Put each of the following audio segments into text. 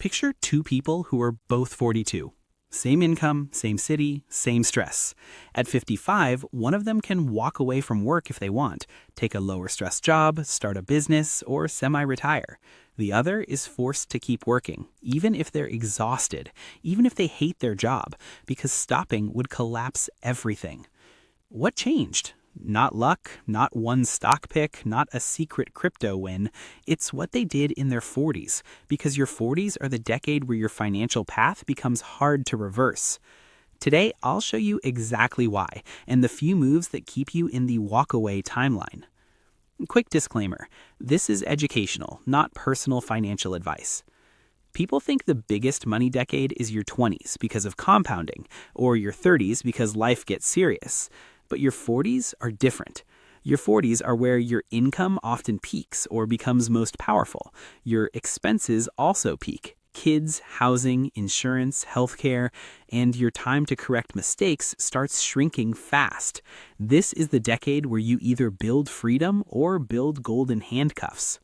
Picture two people who are both 42. Same income, same city, same stress. At 55, one of them can walk away from work if they want, take a lower stress job, start a business, or semi-retire. The other is forced to keep working, even if they're exhausted, even if they hate their job, because stopping would collapse everything. What changed? Not luck, not one stock pick, not a secret crypto win. It's what they did in their 40s, because your 40s are the decade where your financial path becomes hard to reverse. Today, I'll show you exactly why, and the few moves that keep you in the walk-away timeline. Quick disclaimer, this is educational, not personal financial advice. People think the biggest money decade is your 20s because of compounding, or your 30s because life gets serious. But your 40s are different. Your 40s are where your income often peaks or becomes most powerful. Your expenses also peak. Kids, housing, insurance, healthcare, and your time to correct mistakes starts shrinking fast. This is the decade where you either build freedom or build golden handcuffs.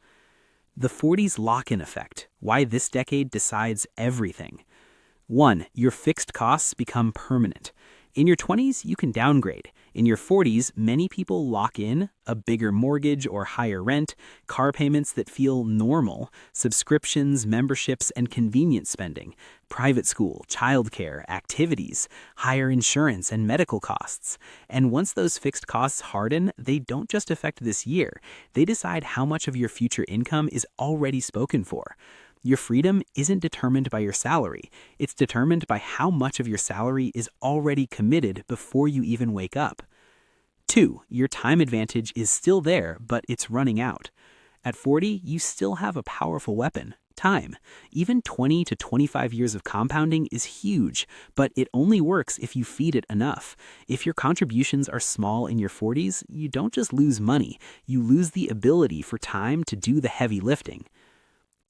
The 40s lock-in effect, why this decade decides everything. 1. Your fixed costs become permanent. In your 20s, you can downgrade. In your 40s, many people lock in a bigger mortgage or higher rent, car payments that feel normal, subscriptions, memberships, and convenience spending, private school, childcare, activities, higher insurance, and medical costs. And once those fixed costs harden, they don't just affect this year. They decide how much of your future income is already spoken for. Your freedom isn't determined by your salary. It's determined by how much of your salary is already committed before you even wake up. 2. Your time advantage is still there, but it's running out. At 40, you still have a powerful weapon, time. Even 20 to 25 years of compounding is huge, but it only works if you feed it enough. If your contributions are small in your 40s, you don't just lose money, you lose the ability for time to do the heavy lifting.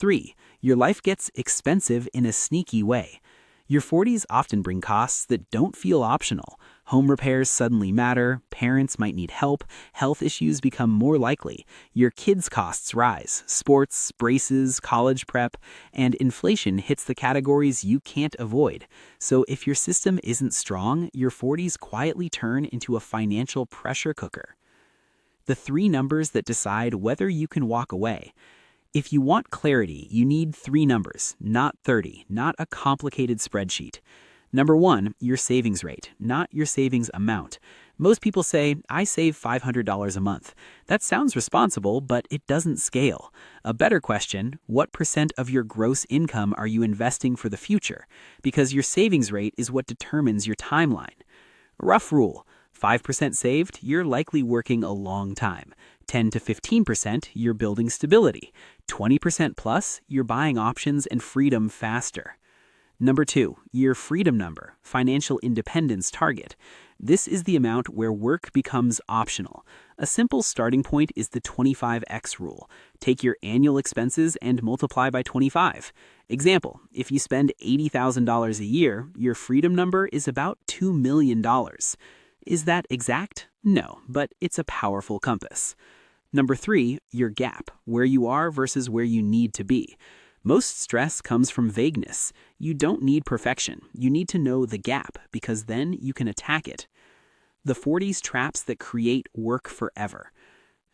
3. Your life gets expensive in a sneaky way. Your 40s often bring costs that don't feel optional. Home repairs suddenly matter, parents might need help, health issues become more likely, your kids' costs rise, sports, braces, college prep, and inflation hits the categories you can't avoid. So if your system isn't strong, your 40s quietly turn into a financial pressure cooker. The 3 numbers that decide whether you can walk away. If you want clarity, you need 3 numbers, not 30, not a complicated spreadsheet. Number 1, your savings rate, not your savings amount. Most people say, I save $500 a month. That sounds responsible, but it doesn't scale. A better question, what % of your gross income are you investing for the future? Because your savings rate is what determines your timeline. Rough rule, 5% saved, you're likely working a long time. 10 to 15%, you're building stability. 20% plus, you're buying options and freedom faster. Number 2, your freedom number, financial independence target. This is the amount where work becomes optional. A simple starting point is the 25x rule. Take your annual expenses and multiply by 25. Example, if you spend $80,000 a year, your freedom number is about $2 million. Is that exact? No, but it's a powerful compass. Number 3, your gap, where you are versus where you need to be. Most stress comes from vagueness. You don't need perfection. You need to know the gap, because then you can attack it. The 40s traps that create work forever.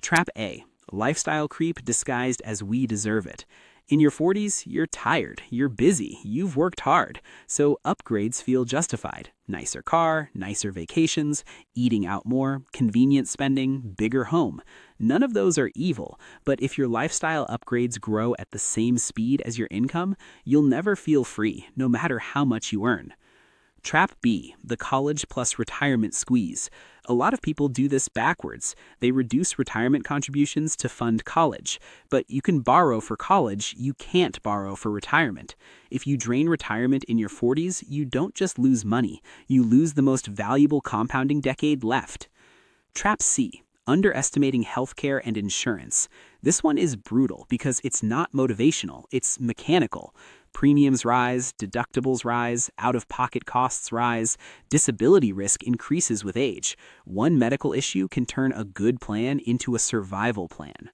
Trap A, lifestyle creep disguised as we deserve it. In your 40s, you're tired, you're busy, you've worked hard, so upgrades feel justified. Nicer car, nicer vacations, eating out more, convenient spending, bigger home. None of those are evil, but if your lifestyle upgrades grow at the same speed as your income, you'll never feel free, no matter how much you earn. Trap B, the college plus retirement squeeze. A lot of people do this backwards. They reduce retirement contributions to fund college. But you can borrow for college, you can't borrow for retirement. If you drain retirement in your 40s, you don't just lose money. You lose the most valuable compounding decade left. Trap C, underestimating healthcare and insurance. This one is brutal because it's not motivational, it's mechanical. Premiums rise, deductibles rise, out-of-pocket costs rise, disability risk increases with age. One medical issue can turn a good plan into a survival plan.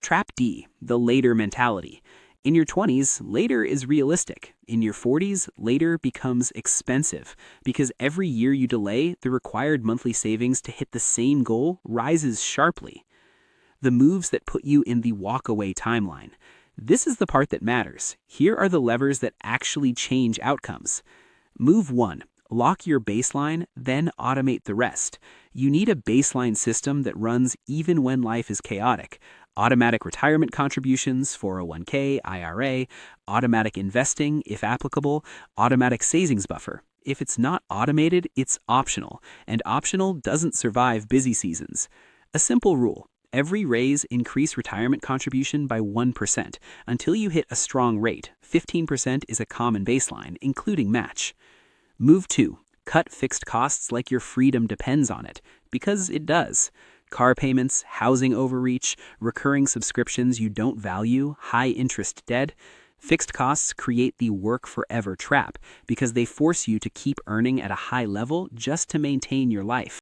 Trap D, the later mentality. In your 20s, later is realistic. In your 40s, later becomes expensive because every year you delay, the required monthly savings to hit the same goal rises sharply. The moves that put you in the walk-away timeline. This is the part that matters. Here are the levers that actually change outcomes. Move 1. Lock your baseline, then automate the rest. You need a baseline system that runs even when life is chaotic. Automatic retirement contributions, 401k, IRA, automatic investing, if applicable, automatic savings buffer. If it's not automated, it's optional, and optional doesn't survive busy seasons. A simple rule. Every raise, increase retirement contribution by 1% until you hit a strong rate. 15% is a common baseline, including match. Move 2. Cut fixed costs like your freedom depends on it, because it does. Car payments, housing overreach, recurring subscriptions you don't value, high-interest debt. Fixed costs create the work forever trap because they force you to keep earning at a high level just to maintain your life.